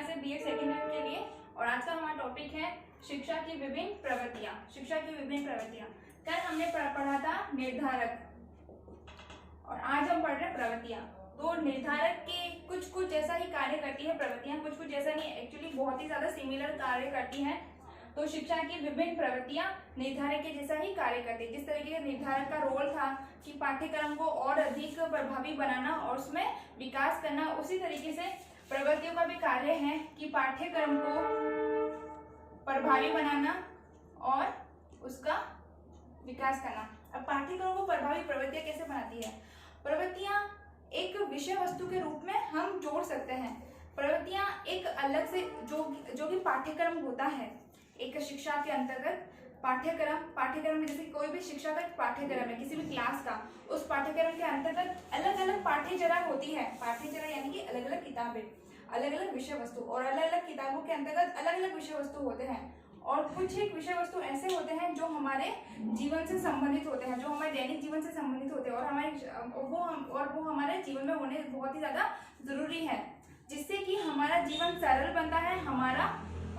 Class है BEd second year के लिए और आज का हमारा टॉपिक है शिक्षा की विभिन्न प्रवृत्तियां। शिक्षा की विभिन्न प्रवृत्तियां कल हमने पढ़ा था निर्धारक और आज हम पढ़ रहे हैं प्रवृत्तियां। तो निर्धारक के कुछ जैसा ही कार्य करती है प्रवृत्तियां, कुछ जैसा नहीं, एक्चुअली बहुत ही ज्यादा सिमिलर कार्य करती हैं। तो शिक्षा की विभिन्न प्रवृत्तियां निर्धारक के जैसा ही कार्य करती है। जिस तरीके से निर्धारक का रोल था कि पाठ्यक्रम को और अधिक प्रभावी बनाना और उसमें विकास करना, उसी तरीके से प्रवृत्तियों का भी कार्य है कि पाठ्यक्रम को प्रभावी बनाना और उसका विकास करना। अब पाठ्यक्रम को प्रभावी प्रवृत्तियां कैसे बनाती है? प्रवृत्तियां एक विषय वस्तु के रूप में हम जोड़ सकते हैं। प्रवृत्तियां एक अलग से जो कि पाठ्यक्रम होता है, एक शिक्षा के अंतर्गत पाठ्यक्रम में जैसे कोई भी शिक्षा का पाठ्यक्रम है किसी भी क्लास का, उस पाठ्यक्रम के अंतर्गत अलग अलग पाठ्यचर्या होती है। पाठ्यचर्या यानी कि अलग अलग किताबें, अलग अलग विषय वस्तु, और अलग अलग किताबों के अंतर्गत अलग अलग विषय वस्तु होते हैं। और कुछ एक विषय वस्तु ऐसे होते हैं जो हमारे जीवन से संबंधित होते हैं, जो हमारे दैनिक जीवन से संबंधित होते हैं और वो हमारे जीवन में होने बहुत ही ज्यादा जरूरी है, जिससे कि हमारा जीवन सरल बनता है, हमारा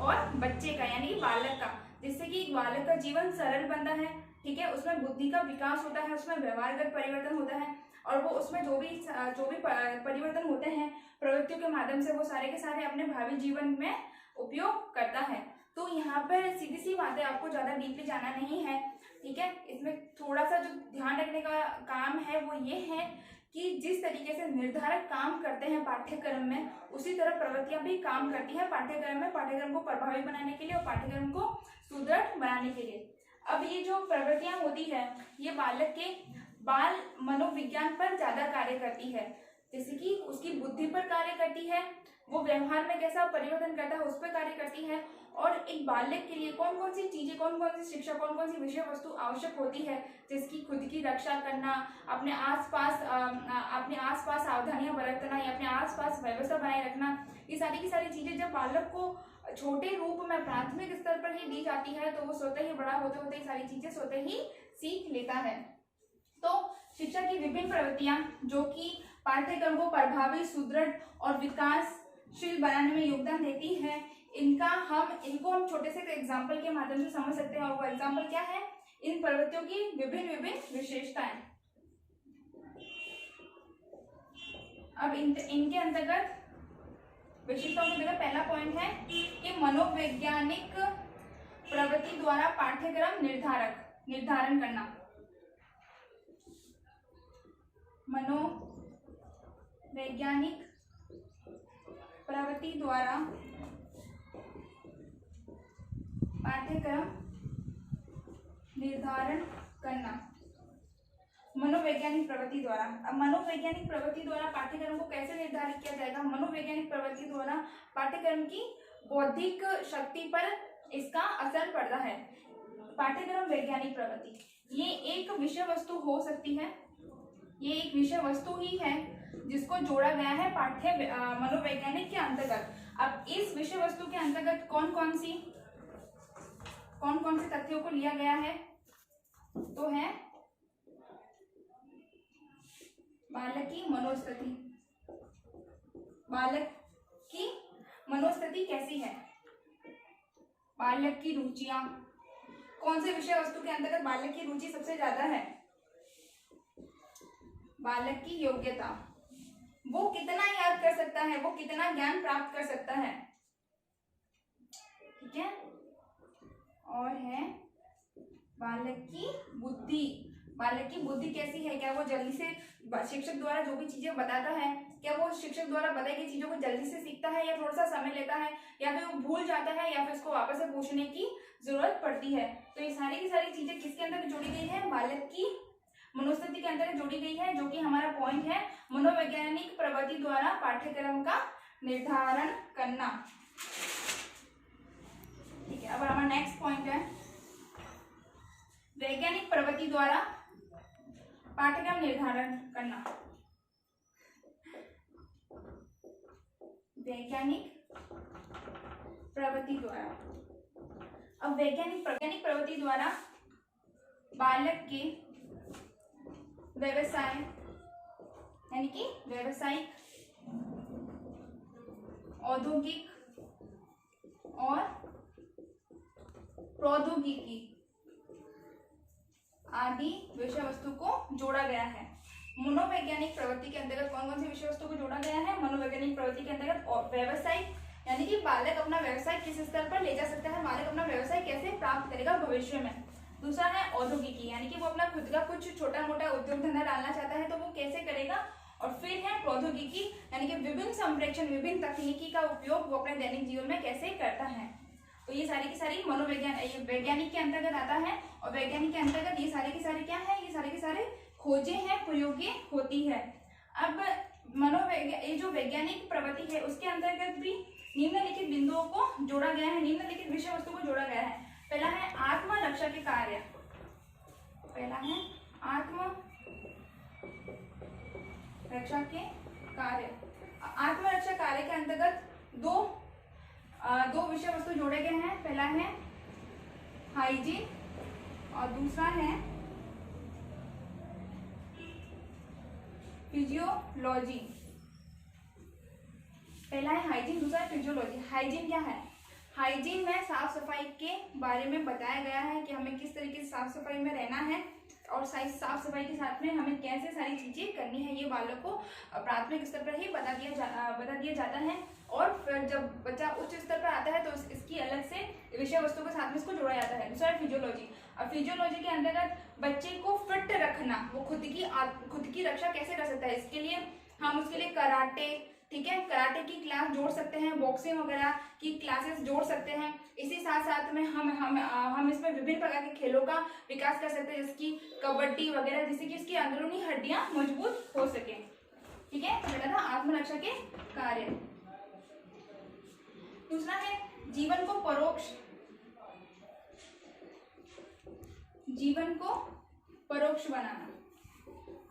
और बच्चे का यानी कि बालक का, जिससे कि बालक का जीवन सरल बनता है। ठीक है, उसमें बुद्धि का विकास होता है, उसमें व्यवहारगत परिवर्तन होता है और वो उसमें जो भी परिवर्तन होते हैं प्रवृत्तियों के माध्यम से वो सारे के सारे अपने भावी जीवन में उपयोग करता है। तो यहाँ पर सीधी सी बात है, आपको ज्यादा डीपली जाना नहीं है। ठीक है, इसमें थोड़ा सा जो ध्यान रखने का काम है वो ये है कि जिस तरीके से निर्धारक काम करते हैं पाठ्यक्रम में, उसी तरह प्रवृत्तियां भी काम करती हैं पाठ्यक्रम में, पाठ्यक्रम को प्रभावी बनाने के लिए और पाठ्यक्रम को सुदृढ़ बनाने के लिए। अब ये जो प्रवृत्तियां होती है ये बालक के बाल मनोविज्ञान पर ज्यादा कार्य करती है, जैसे कि उसकी बुद्धि पर कार्य करती है, वो व्यवहार में कैसा परिवर्तन करता है उस पर कार्य करती है, और एक बालक के लिए कौन कौन सी चीजें, कौन कौन सी शिक्षा, कौन कौन सी विषय वस्तु आवश्यक होती है, जिसकी खुद की रक्षा करना, अपने आसपास सावधानियां बरतना या अपने आसपास व्यवस्था बनाए रखना, ये सारी की सारी चीजें जब बालक को छोटे रूप में प्राथमिक स्तर पर ही दी जाती है तो वो स्वतः ही बड़ा होते होते ये सारी चीजें स्वतः ही सीख लेता है। तो शिक्षा की विभिन्न प्रवृत्तियां जो कि पाठ्यक्रम को प्रभावी, सुदृढ़ और विकासशील बनाने में योगदान देती है, इनको हम छोटे से एग्जाम्पल के माध्यम से समझ सकते हैं। और वो एग्जाम्पल क्या है? इन प्रवृत्तियों की विभिन्न विशेषताएं। अब इनके अंतर्गत विशेषताओं के अंतर्गत पहला पॉइंट है कि मनोवैज्ञानिक प्रवृत्ति द्वारा पाठ्यक्रम निर्धारण करना। मनोवैज्ञानिक प्रवृत्ति द्वारा पाठ्यक्रम निर्धारण करना। मनोवैज्ञानिक प्रवृत्ति द्वारा, अब मनोवैज्ञानिक प्रवृत्ति द्वारा पाठ्यक्रम को कैसे निर्धारित किया जाएगा? मनोवैज्ञानिक प्रवृत्ति द्वारा पाठ्यक्रम की बौद्धिक शक्ति पर इसका असर पड़ता है। पाठ्यक्रम वैज्ञानिक प्रवृत्ति ये एक विषय वस्तु हो सकती है, ये एक विषय वस्तु ही है जिसको जोड़ा गया है मनोवैज्ञानिक के अंतर्गत। अब इस विषय वस्तु के अंतर्गत कौन कौन से तथ्यों को लिया गया है? तो है बालक की मनोस्थिति। बालक की मनोस्थिति कैसी है, बालक की रुचियां, कौन से विषय वस्तु के अंतर्गत बालक की रुचि सबसे ज्यादा है? बालक की योग्यता, वो कितना याद कर सकता है, वो कितना ज्ञान प्राप्त कर सकता है। ठीक है, और है बालक की बुद्धि। बालक की बुद्धि कैसी है? क्या वो जल्दी से शिक्षक द्वारा जो भी चीजें बताता है, क्या वो शिक्षक द्वारा बताई गई चीजों को जल्दी से सीखता है या थोड़ा सा समय लेता है, या फिर वो भूल जाता है, या फिर उसको वापस से पूछने की जरूरत पड़ती है? तो ये सारी की सारी चीजें किसके अंदर जोड़ी गई है? बालक की मनोस्थिति के अंदर जोड़ी गई है, जो कि हमारा पॉइंट है मनोवैज्ञानिक प्रवृत्ति द्वारा पाठ्यक्रम का निर्धारण करना। ठीक है, अब हमारा नेक्स्ट पॉइंट है वैज्ञानिक प्रवृत्ति द्वारा पाठ्यक्रम निर्धारण करना। वैज्ञानिक प्रवृत्ति द्वारा, अब वैज्ञानिक प्रवृत्ति द्वारा बालक के व्यवसाय यानी कि व्यावसायिक, औद्योगिक प्रौद्योगिकी आदि विषय वस्तु को जोड़ा गया है। मनोवैज्ञानिक प्रवृत्ति के अंतर्गत कौन कौन सी विषय वस्तु को जोड़ा गया है? मनोवैज्ञानिक प्रवृत्ति के अंतर्गत व्यवसाय, यानी कि बालक अपना व्यवसाय किस स्तर पर ले जा सकता है, बालक अपना व्यवसाय कैसे प्राप्त करेगा भविष्य में। दूसरा है औद्योगिकी, यानी कि वो अपना खुद का कुछ छोटा मोटा उद्योग धंधा डालना चाहता है तो वो कैसे करेगा। और फिर है प्रौद्योगिकी, यानी कि विभिन्न संप्रेक्षण, विभिन्न तकनीकी का उपयोग वो अपने दैनिक जीवन में कैसे करता है। तो ये सारी की सारी वैज्ञानिक के अंतर्गत आता है। और वैज्ञानिक के अंतर्गत ये सारे के सारे क्या है, ये सारे के सारे खोजें हैं, प्रयोगें होती है। अब ये जो वैज्ञानिक प्रवृत्ति है उसके अंतर्गत भी निम्नलिखित बिंदुओं को जोड़ा गया है, निम्नलिखित विषय वस्तु को जोड़ा गया है। पहला है आत्मरक्षा के कार्य, पहला है आत्मरक्षा के कार्य। आत्मरक्षा कार्य के अंतर्गत दो विषय वस्तु जोड़े गए हैं। पहला है हाइजीन और दूसरा है फिजियोलॉजी। पहला है हाइजीन, दूसरा है फिजियोलॉजी। हाइजीन क्या है? हाइजीन में साफ सफाई के बारे में बताया गया है कि हमें किस तरीके से साफ सफाई में रहना है और साफ सफाई के साथ में हमें कैसे सारी चीजें करनी है। ये बालक को प्राथमिक स्तर पर ही बता दिया जाता है। और फिर जब बच्चा उच्च स्तर पर आता है तो इसकी अलग से विषय वस्तु के साथ में इसको जोड़ा जाता है। दूसरा है फिजियोलॉजी। और फिजियोलॉजी के अंतर्गत बच्चे को फिट रखना, वो खुद की रक्षा कैसे कर सकता है, इसके लिए हम उसके लिए कराटे, ठीक है, कराटे की क्लास जोड़ सकते हैं, बॉक्सिंग वगैरह की क्लासेस जोड़ सकते हैं। इसी साथ साथ में हम इसमें विभिन्न प्रकार के खेलों का विकास कर सकते हैं, जैसे कि कबड्डी वगैरह, जिससे कि उसकी अंदरूनी हड्डियां मजबूत हो सके। ठीक है, पहला था आत्मरक्षा के कार्य। दूसरा है जीवन को परोक्ष बनाना।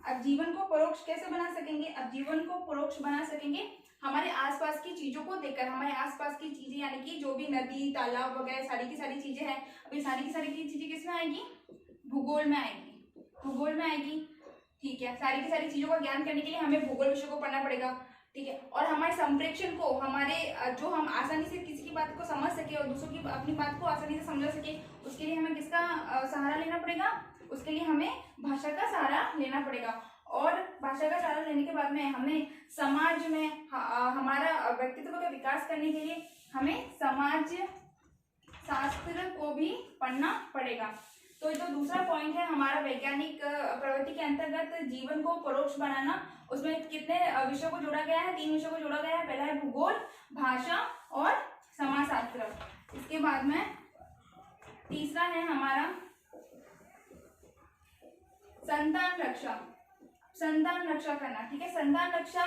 अब जीवन को परोक्ष कैसे बना सकेंगे? अब जीवन को परोक्ष बना सकेंगे हमारे आसपास की चीजों को देखकर। हमारे आसपास की चीजें यानी कि जो भी नदी तालाब वगैरह सारी की सारी चीजें हैं, अब ये सारी की सारी चीजें किसमें आएगी? भूगोल में आएगी। ठीक है, सारी की सारी चीजों का ज्ञान करने के लिए हमें भूगोल विषय को पढ़ना पड़ेगा। ठीक है, और हमारे संप्रेक्षण को, हमारे जो हम आसानी से किसी की बात को समझ सके और दूसरों की अपनी बात को आसानी से समझ सके, उसके लिए हमें किसका सहारा लेना पड़ेगा? उसके लिए हमें भाषा का सहारा लेना पड़ेगा। और भाषा का सहारा लेने के बाद में हमें समाज में हमारा व्यक्तित्व का विकास करने के लिए हमें समाज शास्त्र को भी पढ़ना पड़ेगा। तो जो दूसरा पॉइंट है हमारा वैज्ञानिक प्रवृत्ति के अंतर्गत जीवन को परोक्ष बनाना, उसमें कितने विषयों को जोड़ा गया है? 3 विषयों को जोड़ा गया है। पहला है भूगोल, भाषा और समाजशास्त्र। इसके बाद में तीसरा है हमारा संतान रक्षा करना। ठीक है, संतान रक्षा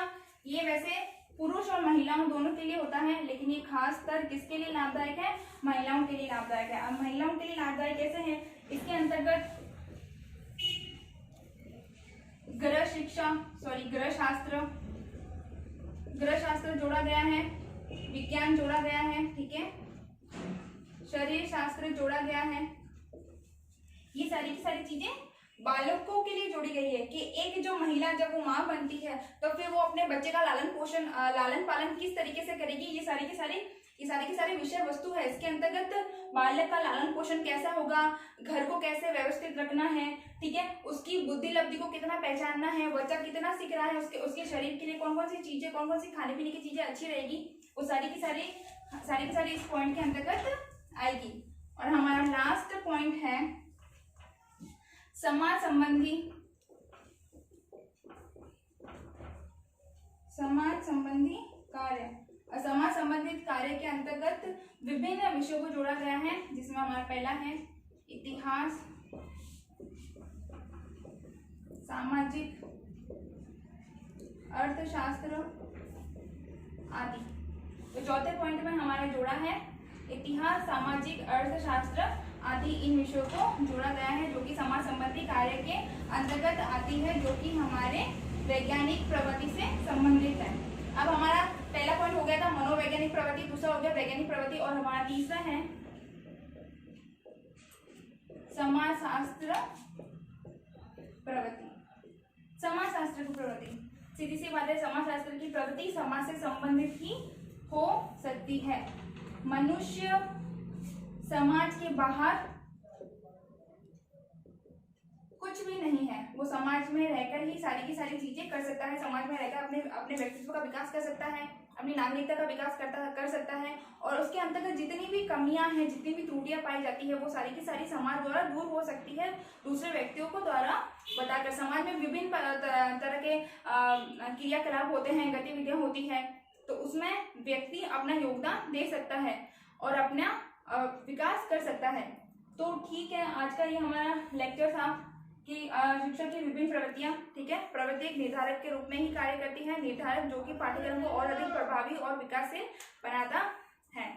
ये वैसे पुरुष और महिलाओं दोनों के लिए होता है, लेकिन ये खास कर किसके लिए लाभदायक है? महिलाओं के लिए लाभदायक है। अब महिलाओं के लिए लाभदायक कैसे है? इसके अंतर्गत गृह शास्त्र जोड़ा गया है, विज्ञान जोड़ा गया है, ठीक है, शरीर शास्त्र जोड़ा गया है। ये सारी की सारी चीजें बालकों के लिए जोड़ी गई है कि एक जो महिला जब वो माँ बनती है तो फिर वो अपने बच्चे का लालन पालन किस तरीके से करेगी। ये सारी की सारी विषय वस्तु है। इसके अंतर्गत बालक का लालन पोषण कैसा होगा, घर को कैसे व्यवस्थित रखना है, ठीक है, उसकी बुद्धि लब्धि को कितना पहचानना है, बच्चा कितना सीख रहा है, उसके शरीर के लिए कौन कौन सी चीजें, कौन कौन सी खाने पीने की चीजें अच्छी रहेगी, वो सारी की सारी इस पॉइंट के अंतर्गत आएगी। और हमारा लास्ट पॉइंट है समाज संबंधी कार्य। समाज संबंधित कार्य के अंतर्गत विभिन्न विषयों को जोड़ा गया है, जिसमें हमारा पहला है इतिहास, सामाजिक अर्थशास्त्र आदि। तो चौथे पॉइंट में हमारा जोड़ा है इतिहास, सामाजिक अर्थशास्त्र आदि, इन विषयों को जोड़ा गया है जो कि समाज संबंधी कार्य के अंतर्गत आती है, जो कि हमारे वैज्ञानिक प्रवृत्ति से संबंधित है। अब हमारा पहला पॉइंट हो गया था मनोवैज्ञानिक प्रवृत्ति, दूसरा हो गया वैज्ञानिक प्रवृत्ति, और हमारा तीसरा है समाजशास्त्र प्रवृत्ति। समाजशास्त्र की प्रवृत्ति, सीधी सी बात है, समाजशास्त्र की प्रवृत्ति समाज से संबंधित ही हो सकती है। मनुष्य समाज के बाहर कुछ भी नहीं है, वो समाज में रहकर ही सारी की सारी चीजें कर सकता है, समाज में रहकर अपने अपने व्यक्तित्व का विकास कर सकता है, अपनी नागरिकता का विकास कर सकता है, और उसके अंतर्गत जितनी भी कमियां हैं, जितनी भी त्रुटियां पाई जाती है, वो सारी की सारी समाज द्वारा दूर हो सकती है, दूसरे व्यक्तियों को द्वारा बताकर। समाज में विभिन्न तरह के क्रियाकलाप होते हैं, गतिविधियां होती है, तो उसमें व्यक्ति अपना योगदान दे सकता है और अपना विकास कर सकता है। तो ठीक है, आज का ये हमारा लेक्चर था कि शिक्षा की विभिन्न प्रवृत्तियां, ठीक है, प्रवृत्ति एक निर्धारक के रूप में ही कार्य करती है, निर्धारक जो कि पाठ्यक्रम को और अधिक प्रभावी और विकासशील बनाता है।